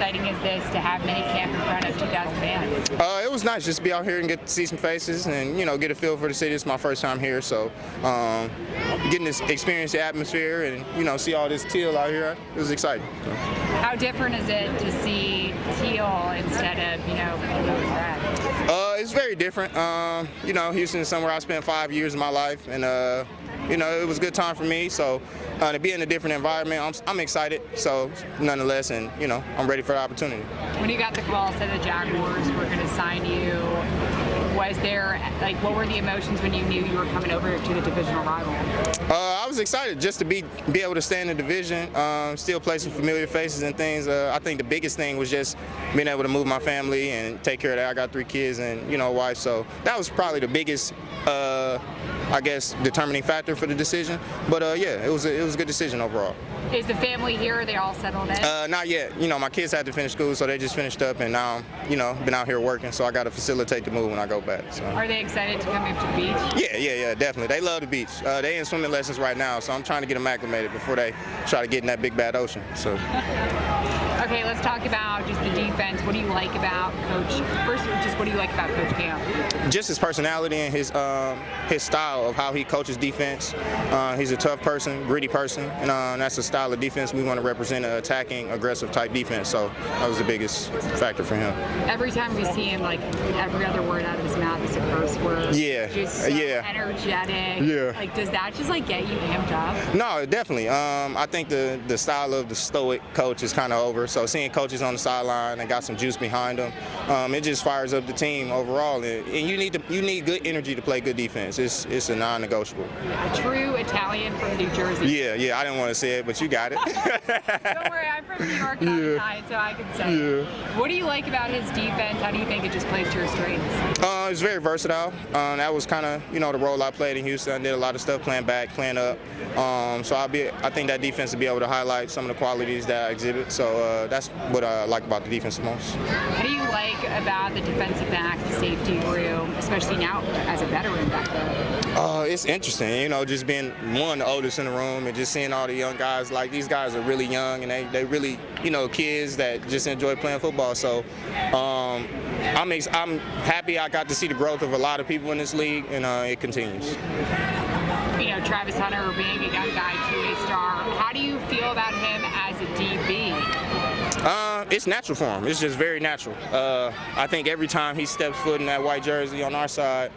exciting is this to have minicamp in front of 2,000 fans? It was nice just to be out here and get to see some faces and, get a feel for the city. It's my first time here, so getting to experience the atmosphere and, see all this teal out here, it was exciting. So. How different is it to see teal instead of, blue and red? It's very different. Houston is somewhere I spent 5 years of my life, and it was a good time for me. So to be in a different environment, I'm excited. So nonetheless, and I'm ready for the opportunity. When you got the call, said the Jaguars were going to sign you, was there what were the emotions when you knew you were coming over to the divisional rival? I was excited just to be able to stay in the division, still play some familiar faces and things. I think the biggest thing was just being able to move my family and take care of that. I got 3 kids and a wife, so that was probably the biggest, determining factor for the decision. But yeah, it was a good decision overall. Is the family here? Are they all settled in? Not yet. My kids had to finish school, so they just finished up, and now been out here working, so I got to facilitate the move when I go back. So. Are they excited to come up to the beach? Yeah, definitely. They love the beach. They in swimming lessons right now, so I'm trying to get them acclimated before they try to get in that big bad ocean. So. Okay, let's talk about just the defense. What do you like about Coach? First, just what do you like about Coach Camp? Just his personality and his style of how he coaches defense. He's a tough person, gritty person, and that's a style of defense we want to represent, an attacking, aggressive type defense. So that was the biggest factor for him. Every time we see him, every other word out of his mouth is a curse word. Yeah. Just so energetic. Yeah. Does that just get you amped up? No, definitely. I think the style of the stoic coach is kind of over. So seeing coaches on the sideline and got some juice behind them, it just fires up the team overall. And you need good energy to play good defense. It's a non-negotiable. A true Italian from New Jersey. Yeah. I didn't want to say it, but you got it. Don't worry, I'm from New York, so I can say it. What do you like about his defense? How do you think it just plays to your strengths? It's very versatile. That was kind of the role I played in Houston. I did a lot of stuff playing back, playing up. So I think that defense will be able to highlight some of the qualities that I exhibit. So that's what I like about the defense the most. What do you like about the defensive backs, the safety room, especially now as a veteran back there? It's interesting, just being the oldest in the room and just seeing all the young guys. These guys are really young and they really, kids that just enjoy playing football. So I'm happy I got to see the growth of a lot of people in this league, and it continues. Travis Hunter being a young guy, 2A star. How do you feel about him as a DB? It's natural for him. It's just very natural. I think every time he steps foot in that white jersey on our side,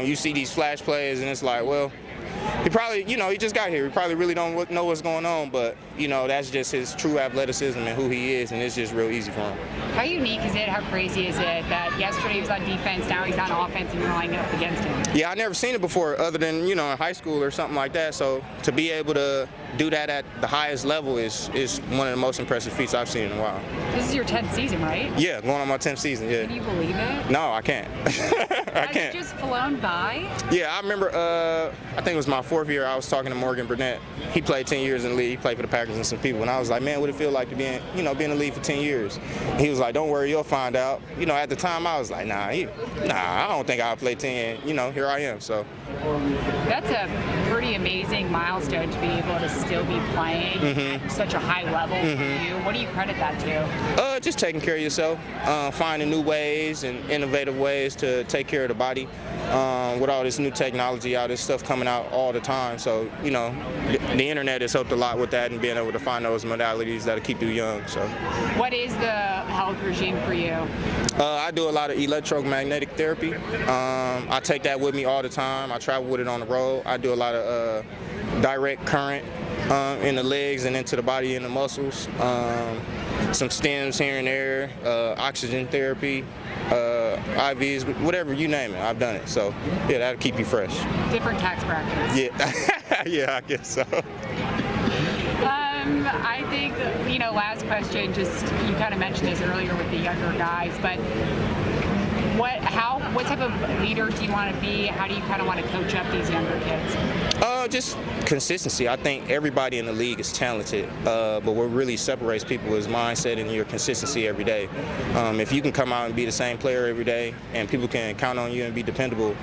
you see these flash plays, and it's like, well, he probably, he just got here. He probably really don't know what's going on, but, that's just his true athleticism and who he is, and it's just real easy for him. How unique is it? How crazy is it that yesterday he was on defense, now he's on offense, and you're lining up against him? Yeah, I never seen it before other than, in high school or something like that. So to be able to do that at the highest level is one of the most impressive feats I've seen in a while. This is your 10th season, right? Yeah, going on my 10th season, yeah. Can you believe it? No, I can't. I can't. Has it just flown by? Yeah, I remember, I think it was my 4th year, I was talking to Morgan Burnett. He played 10 years in the league. He played for the Packers and some people. And I was like, man, what it feel like to be in, be in the league for 10 years? And he was like, don't worry, you'll find out. At the time, I was like, nah, I don't think I'll play 10. Here I am, so. That's a pretty amazing milestone to be able to still be playing at such a high level for you. What do you credit that to? Just taking care of yourself, finding new ways and innovative ways to take care of the body. With all this new technology, all this stuff coming out all the time. So, the internet has helped a lot with that and being able to find those modalities that'll keep you young. So, what is the health regime for you? I do a lot of electromagnetic therapy. I take that with me all the time. I travel with it on the road. I do a lot of direct current in the legs and into the body and the muscles. Some stems here and there, oxygen therapy, IVs, whatever, you name it, I've done it. So, yeah, that'll keep you fresh. Different tax brackets. Yeah, yeah, I guess so. I think, last question, just you kind of mentioned this earlier with the younger guys, but what type of leader do you want to be? How do you kind of want to coach up these younger kids? Just consistency. I think everybody in the league is talented, but what really separates people is mindset and your consistency every day. If you can come out and be the same player every day and people can count on you and be dependable,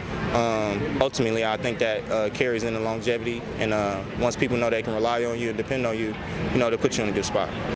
ultimately I think that carries into longevity, and once people know they can rely on you and depend on you, they'll put you in a good spot.